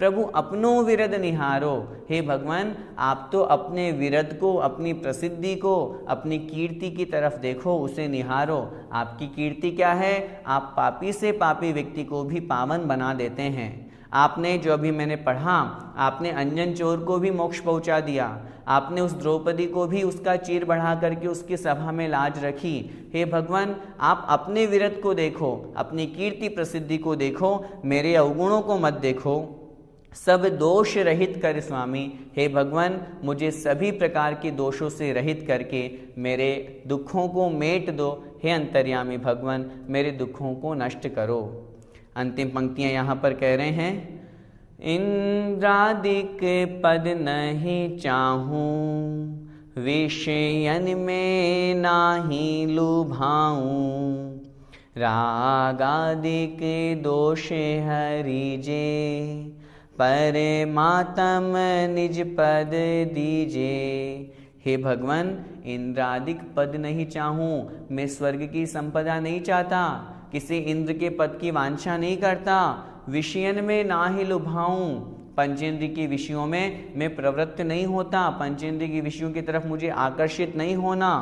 प्रभु अपनो विरद निहारो, हे भगवान, आप तो अपने विरद को, अपनी प्रसिद्धि को, अपनी कीर्ति की तरफ देखो, उसे निहारो। आपकी कीर्ति क्या है? आप पापी से पापी व्यक्ति को भी पावन बना देते हैं। आपने जो अभी मैंने पढ़ा, आपने अंजन चोर को भी मोक्ष पहुंचा दिया। आपने उस द्रौपदी को भी उसका चीर बढ़ा करके उसकी सभा में लाज रखी। हे भगवान, आप अपने विरद को देखो, अपनी कीर्ति प्रसिद्धि को देखो, मेरे अवगुणों को मत देखो। सब दोष रहित कर स्वामी। हे भगवान, मुझे सभी प्रकार के दोषों से रहित करके मेरे दुखों को मेट दो। हे अंतर्यामी भगवान, मेरे दुखों को नष्ट करो। अंतिम पंक्तियां यहाँ पर कह रहे हैं, इंद्रादिक पद नहीं चाहूं, विषयन में नाही लुभाऊं, रागादिक दोष हरिजे, परमात्म निज पद दीजे। हे भगवान, इंद्रादिक पद नहीं चाहूं, मैं स्वर्ग की संपदा नहीं चाहता, किसी इंद्र के पद की वांछा नहीं करता, विषयन में ना ही लुभाऊं, पंचेंद्रिय के विषयों में मैं प्रवृत्त नहीं होता, पंचेंद्रिय के विषयों की तरफ मुझे आकर्षित नहीं होना,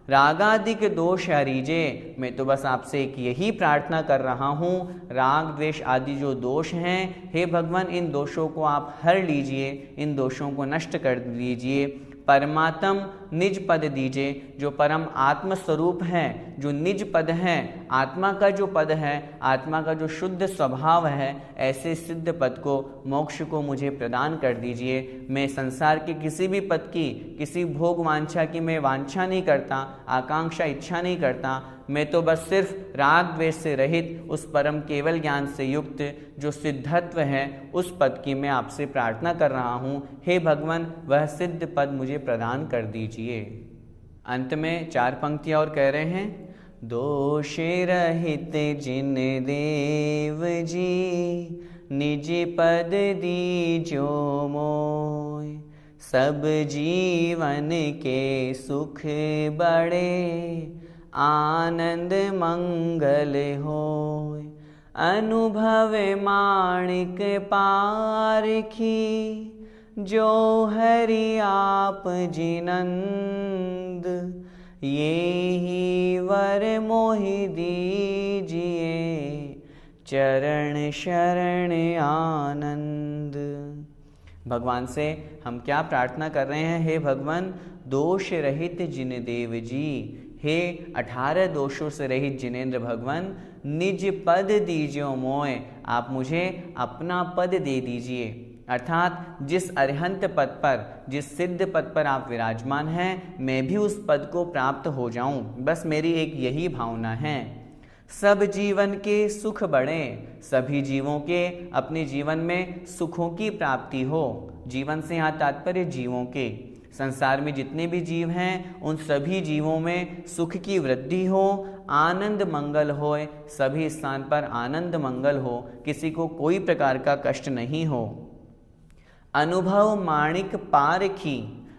रागादिक दोष हरिजे, मैं तो बस आपसे एक यही प्रार्थना कर रहा हूँ, राग द्वेष आदि जो दोष हैं, हे भगवान, इन दोषों को आप हर लीजिए, इन दोषों को नष्ट कर दीजिए। परमात्म निज पद दीजिए, जो परम आत्म स्वरूप है, जो निज पद है, आत्मा का जो पद है, आत्मा का जो शुद्ध स्वभाव है, ऐसे सिद्ध पद को, मोक्ष को मुझे प्रदान कर दीजिए। मैं संसार के किसी भी पद की, किसी भोग वांछा की मैं वांछा नहीं करता, आकांक्षा इच्छा नहीं करता, मैं तो बस सिर्फ राग द्वेष से रहित उस परम केवल ज्ञान से युक्त जो सिद्धत्व है, उस पद की मैं आपसे प्रार्थना कर रहा हूँ। हे भगवान, वह सिद्ध पद मुझे प्रदान कर दीजिए। अंत में 4 पंक्तियाँ और कह रहे हैं, दोष रहित जिन देव जी, निज पद दीजो मोय, सब जीवन के सुख बड़े, आनंद मंगल होय, अनुभव माणिक पारखी, जो हरि आप जिनंद, ये ही वर मोहि दीजिए, चरण शरण आनंद। भगवान से हम क्या प्रार्थना कर रहे हैं? हे भगवान, दोष रहित जिन देव जी, हे 18 दोषों से रहित जिनेंद्र भगवान, निज पद दीजिए मोय, आप मुझे अपना पद दे दीजिए। अर्थात जिस अरिहंत पद पर, जिस सिद्ध पद पर आप विराजमान हैं, मैं भी उस पद को प्राप्त हो जाऊं, बस मेरी एक यही भावना है। सब जीवन के सुख बढ़े, सभी जीवों के अपने जीवन में सुखों की प्राप्ति हो। जीवन से यहाँ तात्पर्य जीवों के, संसार में जितने भी जीव हैं उन सभी जीवों में सुख की वृद्धि हो, आनंद मंगल होए, सभी स्थान पर आनंद मंगल हो, किसी को कोई प्रकार का कष्ट नहीं हो। अनुभव माणिक पारखी,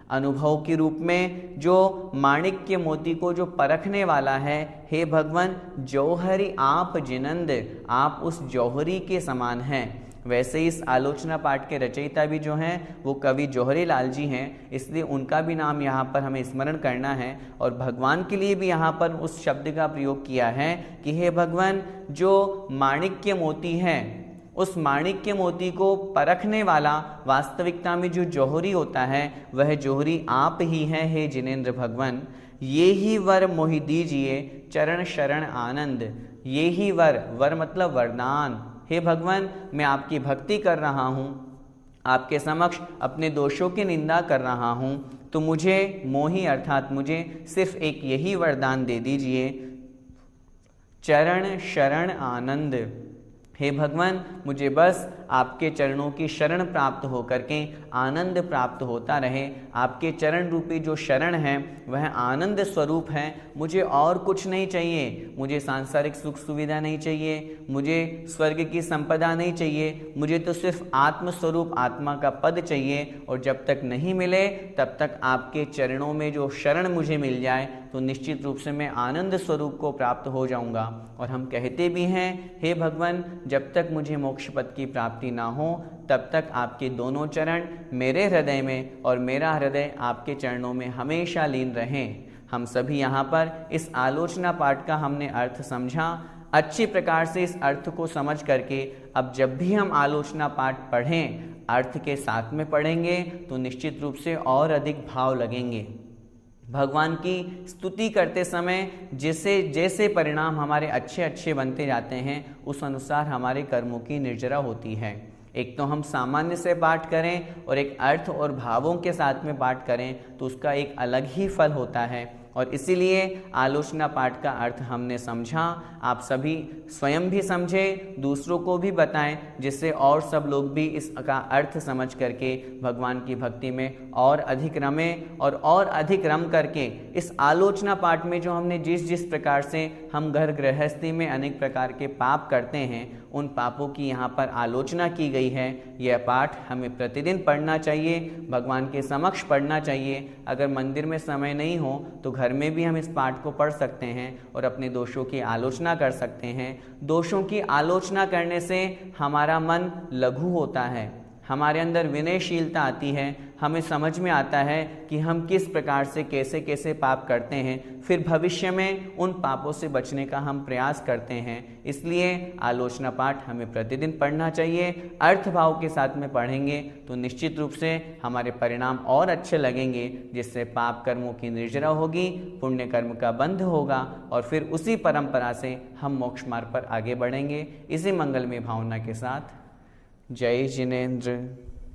अनुभव के रूप में जो माणिक के मोती को जो परखने वाला है, हे भगवान, जौहरी आप जिनंद, आप उस जौहरी के समान हैं। वैसे ही इस आलोचना पाठ के रचयिता भी जो हैं वो कवि जौहरी लाल जी हैं, इसलिए उनका भी नाम यहाँ पर हमें स्मरण करना है। और भगवान के लिए भी यहाँ पर उस शब्द का प्रयोग किया है कि हे भगवान, जो माणिक्य मोती है, उस माणिक्य मोती को परखने वाला वास्तविकता में जो जौहरी होता है, वह जौहरी आप ही हैं। हे जिनेंद्र भगवान, ये ही वर मोहि दीजिए, चरण शरण आनंद। ये ही वर, वर मतलब वरदान। हे भगवान, मैं आपकी भक्ति कर रहा हूँ, आपके समक्ष अपने दोषों की निंदा कर रहा हूँ, तो मुझे मोहि अर्थात मुझे सिर्फ एक यही वरदान दे दीजिए, चरण शरण आनंद। हे भगवान, मुझे बस आपके चरणों की शरण प्राप्त होकर के आनंद प्राप्त होता रहे। आपके चरण रूपी जो शरण है वह आनंद स्वरूप है। मुझे और कुछ नहीं चाहिए, मुझे सांसारिक सुख सुविधा नहीं चाहिए, मुझे स्वर्ग की संपदा नहीं चाहिए, मुझे तो सिर्फ आत्मस्वरूप आत्मा का पद चाहिए। और जब तक नहीं मिले तब तक आपके चरणों में जो शरण मुझे मिल जाए तो निश्चित रूप से मैं आनंद स्वरूप को प्राप्त हो जाऊंगा। और हम कहते भी हैं, हे भगवान, जब तक मुझे मोक्ष पद की प्राप्ति ना हो तब तक आपके दोनों चरण मेरे हृदय में और मेरा हृदय आपके चरणों में हमेशा लीन रहें। हम सभी यहाँ पर इस आलोचना पाठ का हमने अर्थ समझा। अच्छी प्रकार से इस अर्थ को समझ करके अब जब भी हम आलोचना पाठ पढ़ें, अर्थ के साथ में पढ़ेंगे तो निश्चित रूप से और अधिक भाव लगेंगे। भगवान की स्तुति करते समय जैसे जैसे परिणाम हमारे अच्छे अच्छे बनते जाते हैं, उस अनुसार हमारे कर्मों की निर्जरा होती है। एक तो हम सामान्य से पाठ करें और एक अर्थ और भावों के साथ में पाठ करें तो उसका एक अलग ही फल होता है। और इसीलिए आलोचना पाठ का अर्थ हमने समझा, आप सभी स्वयं भी समझे, दूसरों को भी बताएं, जिससे और सब लोग भी इसका अर्थ समझ करके भगवान की भक्ति में और अधिक रमें और अधिक रम करके इस आलोचना पाठ में जो हमने जिस जिस प्रकार से हम घर गृहस्थी में अनेक प्रकार के पाप करते हैं उन पापों की यहाँ पर आलोचना की गई है। यह पाठ हमें प्रतिदिन पढ़ना चाहिए, भगवान के समक्ष पढ़ना चाहिए। अगर मंदिर में समय नहीं हो तो घर में भी हम इस पाठ को पढ़ सकते हैं और अपने दोषों की आलोचना कर सकते हैं। दोषों की आलोचना करने से हमारा मन लघु होता है, हमारे अंदर विनयशीलता आती है, हमें समझ में आता है कि हम किस प्रकार से कैसे कैसे पाप करते हैं, फिर भविष्य में उन पापों से बचने का हम प्रयास करते हैं। इसलिए आलोचना पाठ हमें प्रतिदिन पढ़ना चाहिए। अर्थ भाव के साथ में पढ़ेंगे तो निश्चित रूप से हमारे परिणाम और अच्छे लगेंगे, जिससे पाप कर्मों की निर्जरा होगी, पुण्य कर्म का बंध होगा और फिर उसी परंपरा से हम मोक्ष मार्ग पर आगे बढ़ेंगे। इसी मंगलमय भावना के साथ जय जिनेंद्र।